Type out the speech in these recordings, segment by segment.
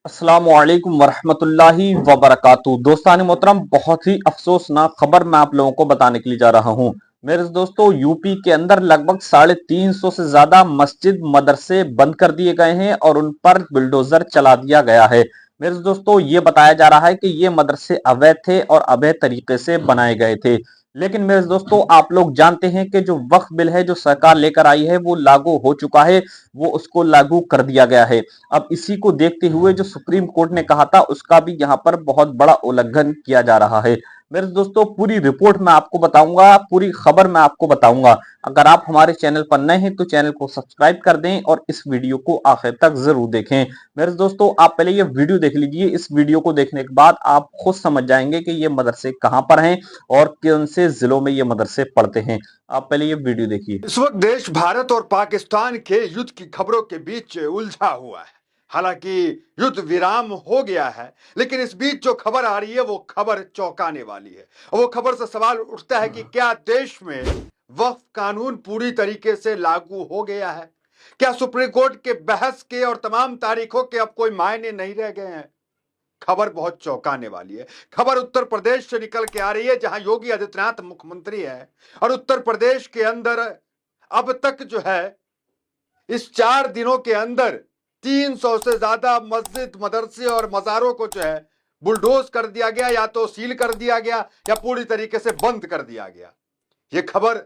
अस्सलामुअलैकुम वरहमतुल्लाहि वबरकातुहू। दोस्तान मोहतरम, बहुत ही अफसोसनाक खबर मैं आप लोगों को बताने के लिए जा रहा हूं। मेरे दोस्तों, यूपी के अंदर लगभग 350 से ज्यादा मस्जिद मदरसे बंद कर दिए गए हैं और उन पर बुलडोजर चला दिया गया है। मेरे दोस्तों, ये बताया जा रहा है कि ये मदरसे अवैध थे और अवैध तरीके से बनाए गए थे। लेकिन मेरे दोस्तों, आप लोग जानते हैं कि जो वक्फ बिल है जो सरकार लेकर आई है वो लागू हो चुका है, वो उसको लागू कर दिया गया है। अब इसी को देखते हुए जो सुप्रीम कोर्ट ने कहा था उसका भी यहां पर बहुत बड़ा उल्लंघन किया जा रहा है। मेरे दोस्तों, पूरी रिपोर्ट मैं आपको बताऊंगा, पूरी खबर मैं आपको बताऊंगा। अगर आप हमारे चैनल पर नए हैं तो चैनल को सब्सक्राइब कर दें और इस वीडियो को आखिर तक जरूर देखें। मेरे दोस्तों, आप पहले ये वीडियो देख लीजिए। इस वीडियो को देखने के बाद आप खुद समझ जाएंगे कि ये मदरसे कहां पर हैं और कौन से जिलों में ये मदरसे पड़ते हैं। आप पहले ये वीडियो देखिए। इस वक्त देश भारत और पाकिस्तान के युद्ध की खबरों के बीच उलझा हुआ है। हालांकि युद्ध विराम हो गया है, लेकिन इस बीच जो खबर आ रही है वो खबर चौंकाने वाली है। और वो खबर से सवाल उठता है कि क्या देश में वक्फ कानून पूरी तरीके से लागू हो गया है? क्या सुप्रीम कोर्ट के बहस के और तमाम तारीखों के अब कोई मायने नहीं रह गए हैं? खबर बहुत चौंकाने वाली है। खबर उत्तर प्रदेश से निकल के आ रही है, जहां योगी आदित्यनाथ मुख्यमंत्री है। और उत्तर प्रदेश के अंदर अब तक जो है इस 4 दिनों के अंदर 300 से ज्यादा मस्जिद, मदरसे और मजारों को जो है बुलडोज कर दिया गया, या तो सील कर दिया गया या पूरी तरीके से बंद कर दिया गया। यह खबर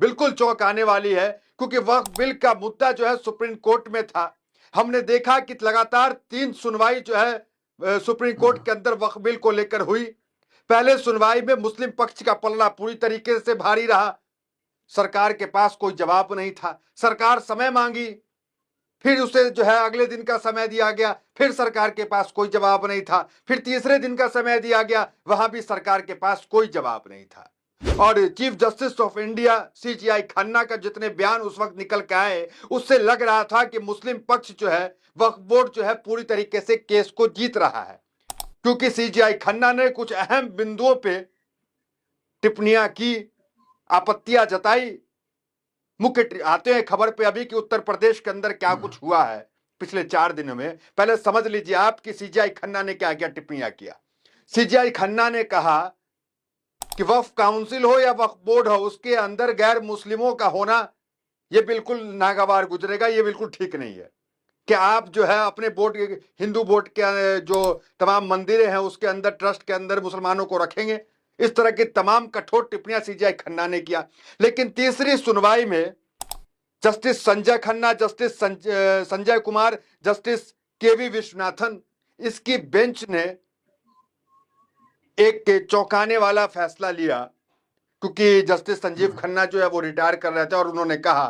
बिल्कुल चौंकाने वाली है, क्योंकि वक्फ बिल का मुद्दा जो है सुप्रीम कोर्ट में था। हमने देखा कि लगातार 3 सुनवाई जो है सुप्रीम कोर्ट के अंदर वक्फ बिल को लेकर हुई। पहले सुनवाई में मुस्लिम पक्ष का पलड़ा पूरी तरीके से भारी रहा। सरकार के पास कोई जवाब नहीं था। सरकार समय मांगी, फिर उसे जो है अगले दिन का समय दिया गया, फिर सरकार के पास कोई जवाब नहीं था। फिर तीसरे दिन का समय दिया गया, वहां भी सरकार के पास कोई जवाब नहीं था। और chief justice of India CGI Khanna का जितने बयान उस वक्त निकल के आए, उससे लग रहा था कि मुस्लिम पक्ष जो है, वक्फ बोर्ड जो है पूरी तरीके से केस को जीत रहा है। क्योंकि सीजीआई खन्ना ने कुछ अहम बिंदुओं पे टिप्पणियां की, आपत्तियां जताई। मुख्य आते हैं खबर पे अभी कि उत्तर प्रदेश के अंदर क्या कुछ हुआ है पिछले 4 दिनों में। पहले समझ लीजिए आप कि सीजीआई खन्ना ने क्या क्या टिप्पणियां किया। सीजीआई खन्ना ने कहा कि वक्फ काउंसिल हो या वक्फ बोर्ड हो, उसके अंदर गैर मुस्लिमों का होना यह बिल्कुल नागवार गुजरेगा, यह बिल्कुल ठीक नहीं है। कि आप जो है अपने बोर्ड, हिंदू बोर्ड के जो तमाम मंदिरें हैं उसके अंदर, ट्रस्ट के अंदर मुसलमानों को रखेंगे। इस तरह की तमाम कठोर टिप्पणियां सीजीआई खन्ना ने किया। लेकिन तीसरी सुनवाई में justice Sanjay Khanna, justice Sanjay Kumar, justice KV Viswanathan, इसकी बेंच ने एक चौंकाने वाला फैसला लिया। क्योंकि जस्टिस संजीव खन्ना जो है वो रिटायर कर रहे थे और उन्होंने कहा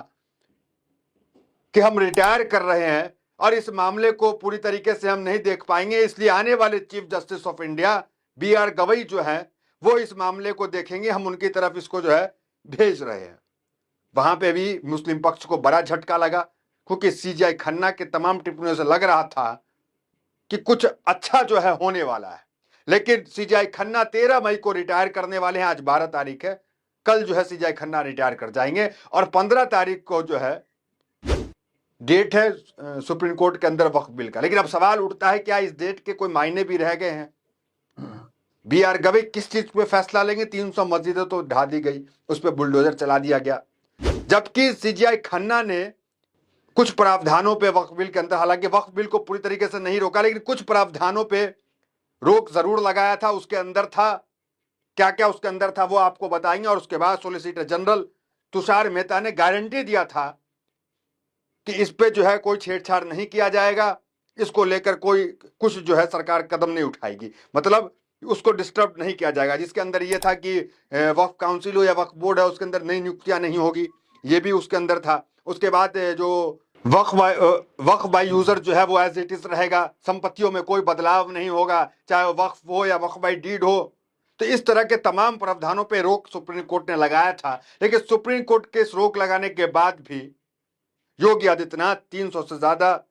कि हम रिटायर कर रहे हैं और इस मामले को पूरी तरीके से हम नहीं देख पाएंगे, इसलिए आने वाले chief justice of India BR Gavai जो है वो इस मामले को देखेंगे, हम उनकी तरफ इसको जो है भेज रहे हैं। वहां पे भी मुस्लिम पक्ष को बड़ा झटका लगा, क्योंकि सीजीआई खन्ना के तमाम टिप्पणियों से लग रहा था कि कुछ अच्छा जो है होने वाला है। लेकिन सीजीआई खन्ना 13 मई को रिटायर करने वाले हैं। आज 12 तारीख है, कल जो है सीजीआई खन्ना रिटायर कर जाएंगे और 15 तारीख को जो है डेट है सुप्रीम कोर्ट के अंदर वक्फ बिल का। लेकिन अब सवाल उठता है, क्या इस डेट के कोई मायने भी रह गए हैं? BR गवई किस चीज पे फैसला लेंगे? 300 मस्जिदें तो ढा दी गई, उस पर बुलडोजर चला दिया गया। जबकि सीजीआई खन्ना ने कुछ प्रावधानों पे वक्फ बिल के अंदर, हालांकि वक्फ बिल को पूरी तरीके से नहीं रोका, लेकिन कुछ प्रावधानों पे रोक जरूर लगाया था। उसके अंदर था, क्या क्या उसके अंदर था वो आपको बताएंगे। और उसके बाद सॉलिसिटर जनरल तुषार मेहता ने गारंटी दिया था कि इस पे जो है कोई छेड़छाड़ नहीं किया जाएगा, इसको लेकर कोई कुछ जो है सरकार कदम नहीं उठाएगी, मतलब उसको डिस्टर्ब नहीं किया जाएगा। जिसके अंदर ये था कि वक्फ काउंसिल हो या वक्फ बोर्ड है उसके अंदर नई नियुक्तियां नहीं होगी, ये भी उसके अंदर था। उसके बाद जो वक्फ बाय यूजर जो है वो एज इट इज रहेगा, संपत्तियों में कोई बदलाव नहीं होगा, चाहे वक्फ हो या वक्फ बाय डीड हो। तो इस तरह के तमाम प्रावधानों पे रोक सुप्रीम कोर्ट ने लगाया था। लेकिन सुप्रीम कोर्ट के इस रोक लगाने के बाद भी योगी आदित्यनाथ 300 से ज्यादा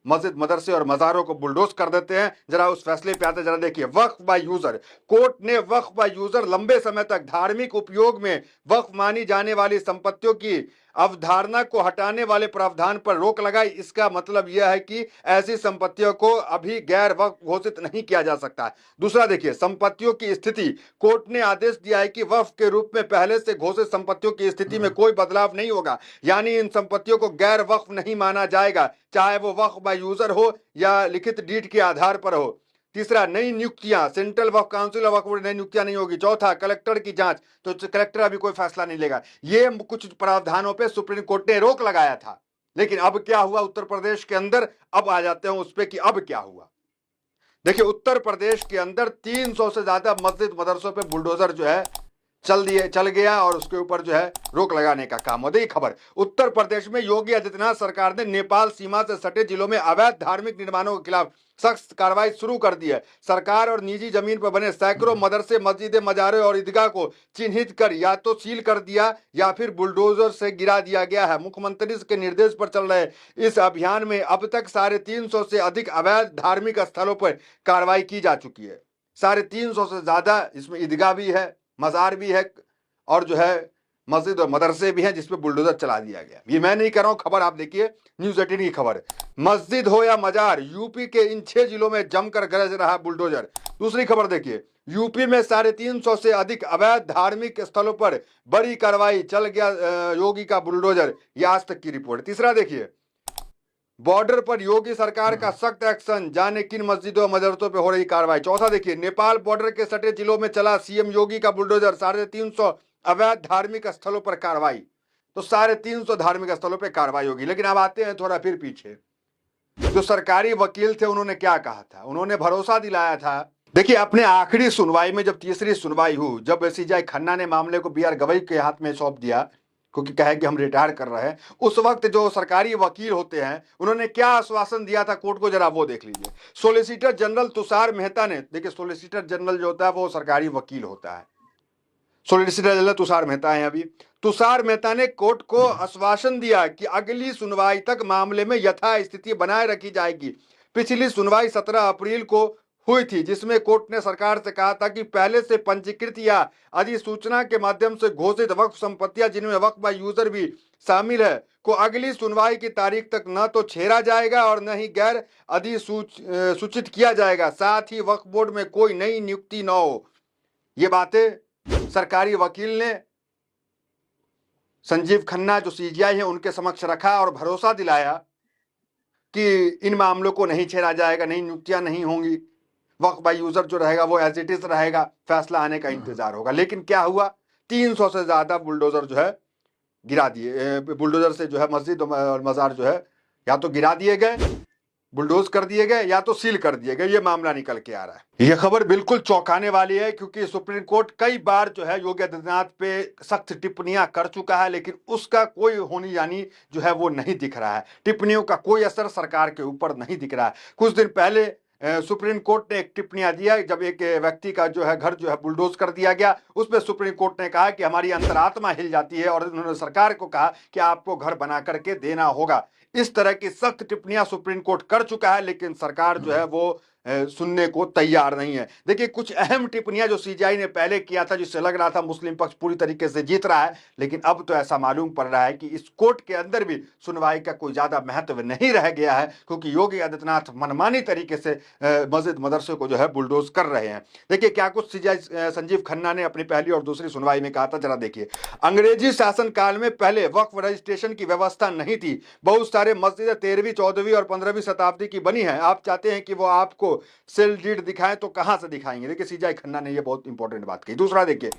मस्जिद, मदरसे और मजारों को बुलडोज कर देते हैं। जरा उस फैसले पे आते, जरा देखिए। वक्फ बाय यूजर, कोर्ट ने वक्फ बाय यूजर लंबे समय तक धार्मिक उपयोग में वक्फ मानी जाने वाली संपत्तियों की अवधारणा को हटाने वाले प्रावधान पर रोक लगाई। इसका मतलब यह है कि ऐसी संपत्तियों को अभी गैर वक्फ घोषित नहीं किया जा सकता है। दूसरा देखिए, संपत्तियों की स्थिति। कोर्ट ने आदेश दिया है कि वक्फ के रूप में पहले से घोषित संपत्तियों की स्थिति में कोई बदलाव नहीं होगा, यानी इन संपत्तियों को गैर वक्फ नहीं माना जाएगा, चाहे वो वक्फ बाय यूजर हो या लिखित डीड के आधार पर हो। तीसरा, नई नियुक्तियां, central Waqf council of Waqf board नई नियुक्तियां नहीं होगी। चौथा, कलेक्टर की जांच, तो कलेक्टर अभी कोई फैसला नहीं लेगा। ये कुछ प्रावधानों पे सुप्रीम कोर्ट ने रोक लगाया था, लेकिन अब क्या हुआ उत्तर प्रदेश के अंदर, अब आ जाते हैं उस पे कि अब क्या हुआ। देखिए, उत्तर प्रदेश के अंदर 300 से ज्यादा मस्जिद मदरसों पे बुलडोजर जो है चल गया और उसके ऊपर जो है रोक लगाने का काम हो। देखिए खबर, उत्तर प्रदेश में योगी आदित्यनाथ सरकार ने नेपाल सीमा से सटे जिलों में अवैध धार्मिक निर्माणों के खिलाफ सख्त कार्रवाई शुरू कर दी है। सरकार और निजी जमीन पर बने सैकड़ों मदरसे, मस्जिदें, मजारे और ईदगाह को चिन्हित कर या तो सील कर दिया या फिर बुलडोजर से गिरा दिया गया है। मुख्यमंत्री के निर्देश पर चल रहे इस अभियान में अब तक 350 से अधिक अवैध धार्मिक स्थलों पर कार्रवाई की जा चुकी है। 350 से ज्यादा, इसमें ईदगाह भी है, मजार भी है और जो है मस्जिद और मदरसे भी हैं जिसपे बुलडोजर चला दिया गया। ये मैं नहीं कर रहा हूं, खबर आप देखिए, न्यूज 18 की खबर। मस्जिद हो या मजार, यूपी के इन 6 जिलों में जमकर गरज रहा बुलडोजर। दूसरी खबर देखिए, यूपी में 350 से अधिक अवैध धार्मिक स्थलों पर बड़ी कार्रवाई, चल गया योगी का बुलडोजर। ये आज तक की रिपोर्ट। तीसरा देखिए, बॉर्डर पर योगी सरकार का सख्त एक्शन, जाने किन मस्जिदों मदरसों पे हो रही कार्रवाई। चौथा देखिए, नेपाल बॉर्डर के सटे जिलों में चला सीएम योगी का बुलडोजर, 350 अवैध धार्मिक स्थलों पर कार्रवाई। तो 350 धार्मिक स्थलों पर कार्रवाई होगी। लेकिन अब आते हैं थोड़ा फिर पीछे, जो सरकारी वकील थे उन्होंने क्या कहा था। उन्होंने भरोसा दिलाया था। देखिए, अपने आखिरी सुनवाई में, जब तीसरी सुनवाई हुई, जब सीजेआई खन्ना ने मामले को बीआर गवई के हाथ में सौंप दिया क्योंकि कहे कि हम रिटायर कर रहे हैं, उस वक्त जो सरकारी वकील होते हैं उन्होंने क्या आश्वासन दिया था कोर्ट को, जरा वो देख लीजिए। सोलिसिटर जनरल तुषार मेहता ने, देखिए सोलिसिटर जनरल जो होता है वो सरकारी वकील होता है, सोलिसिटर जनरल तुषार मेहता है। अभी तुषार मेहता ने कोर्ट को आश्वासन दिया कि अगली सुनवाई तक मामले में यथास्थिति बनाए रखी जाएगी। पिछली सुनवाई 17 अप्रैल को हुई थी, जिसमें कोर्ट ने सरकार से कहा था कि पहले से पंजीकृत या अधिसूचना के माध्यम से घोषित वक्फ संपत्तियां, जिनमें वक्फ बाय यूजर भी शामिल है, को अगली सुनवाई की तारीख तक न तो छेड़ा जाएगा और न ही गैर अधिसूचित किया जाएगा। साथ ही वक्फ बोर्ड में कोई नई नियुक्ति न हो। ये बातें सरकारी वकील ने संजीव खन्ना जो सीजीआई है उनके समक्ष रखा और भरोसा दिलाया कि इन मामलों को नहीं छेड़ा जाएगा, नई नियुक्तियां नहीं होंगी, वक्फ बाय यूजर जो रहेगा वो एज इट इज रहेगा, फैसला आने का इंतजार होगा। लेकिन क्या हुआ, 300 से ज्यादा बुलडोजर जो है गिरा दिए। बुलडोजर से जो है मस्जिद और मजार जो है या तो गिरा दिए गए, बुलडोज कर दिए गए, या तो सील कर दिए गए। ये मामला निकल के आ रहा है। यह खबर बिल्कुल चौंकाने वाली है क्योंकि सुप्रीम कोर्ट कई बार जो है योगी आदित्यनाथ पे सख्त टिप्पणियां कर चुका है, लेकिन उसका कोई होनी यानी जो है वो नहीं दिख रहा है। टिप्पणियों का कोई असर सरकार के ऊपर नहीं दिख रहा है। कुछ दिन पहले सुप्रीम कोर्ट ने एक टिप्पणियां दिया, जब एक व्यक्ति का जो है घर जो है बुलडोज कर दिया गया, उस पर सुप्रीम कोर्ट ने कहा कि हमारी अंतरात्मा हिल जाती है और उन्होंने सरकार को कहा कि आपको घर बना करके देना होगा। इस तरह की सख्त टिप्पणियां सुप्रीम कोर्ट कर चुका है, लेकिन सरकार जो है वो सुनने को तैयार नहीं है। देखिए, कुछ अहम टिप्पणियां जो सीजीआई ने पहले किया था, जिससे लग रहा था मुस्लिम पक्ष पूरी तरीके से जीत रहा है, लेकिन अब तो ऐसा मालूम पड़ रहा है कि इस कोर्ट के अंदर भी सुनवाई का कोई ज्यादा महत्व नहीं रह गया है, क्योंकि योगी आदित्यनाथ मनमानी तरीके से मस्जिद मदरसे को जो है बुलडोज कर रहे हैं। देखिए क्या कुछ सीजीआई संजीव खन्ना ने अपनी पहली और दूसरी सुनवाई में कहा था, जरा देखिए। अंग्रेजी शासन काल में पहले वक्फ रजिस्ट्रेशन की व्यवस्था नहीं थी। बहुत सारे मस्जिदें 13वीं, 14वीं और 15वीं शताब्दी की बनी है। आप चाहते हैं कि वो आपको सेल डीड दिखाएं तो कहां से दिखाएंगे। देखिए सीजीआई खन्ना ने ये बहुत इंपॉर्टेंट बात कही। दूसरा देखिए,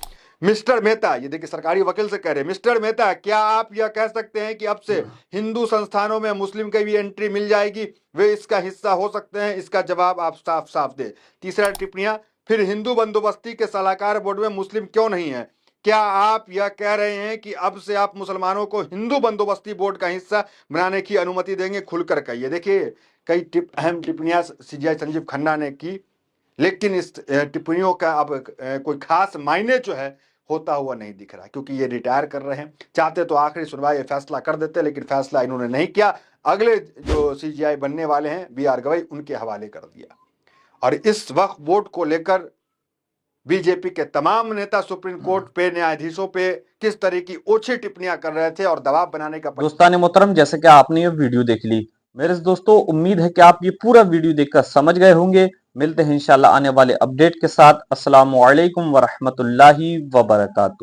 मिस्टर मेहता, ये देखिए सरकारी वकील से कह रहे हैं, मिस्टर मेहता क्या आप यह कह सकते हैं कि अब से हिंदू संस्थानों में मुस्लिम की भी एंट्री मिल जाएगी, वे इसका हिस्सा हो सकते हैं? इसका जवाब आप साफ साफ दे। तीसरा टिप्पणियां, फिर हिंदू बंदोबस्ती के सलाहकार बोर्ड में मुस्लिम क्यों नहीं है? क्या आप यह कह रहे हैं कि अब से आप मुसलमानों को हिंदू बंदोबस्ती बोर्ड का हिस्सा बनाने की अनुमति देंगे? खुलकर कहिए। देखिए कई अहम टिप्पणियां सीजीआई संजीव खन्ना ने की, लेकिन इस टिप्पणियों का अब कोई खास मायने जो है होता हुआ नहीं दिख रहा, क्योंकि ये रिटायर कर रहे हैं। चाहते तो आखिरी सुनवाई फैसला कर देते, लेकिन फैसला इन्होंने नहीं किया। अगले जो सीजीआई बनने वाले हैं बीआर गवई, उनके हवाले कर दिया। और इस वक्फ बोर्ड को लेकर बीजेपी के तमाम नेता सुप्रीम कोर्ट पे न्यायाधीशों पे किस तरह की ओछी टिप्पणियां कर रहे थे और दबाव बनाने का दोस्तान मोहतरम, जैसे कि आपने ये वीडियो देख ली, मेरे दोस्तों उम्मीद है कि आप ये पूरा वीडियो देखकर समझ गए होंगे। मिलते हैं इंशाल्लाह आने वाले अपडेट के साथ। अस्सलामु अलैकुम वरहमतुल्लाहि वबरकातुहू।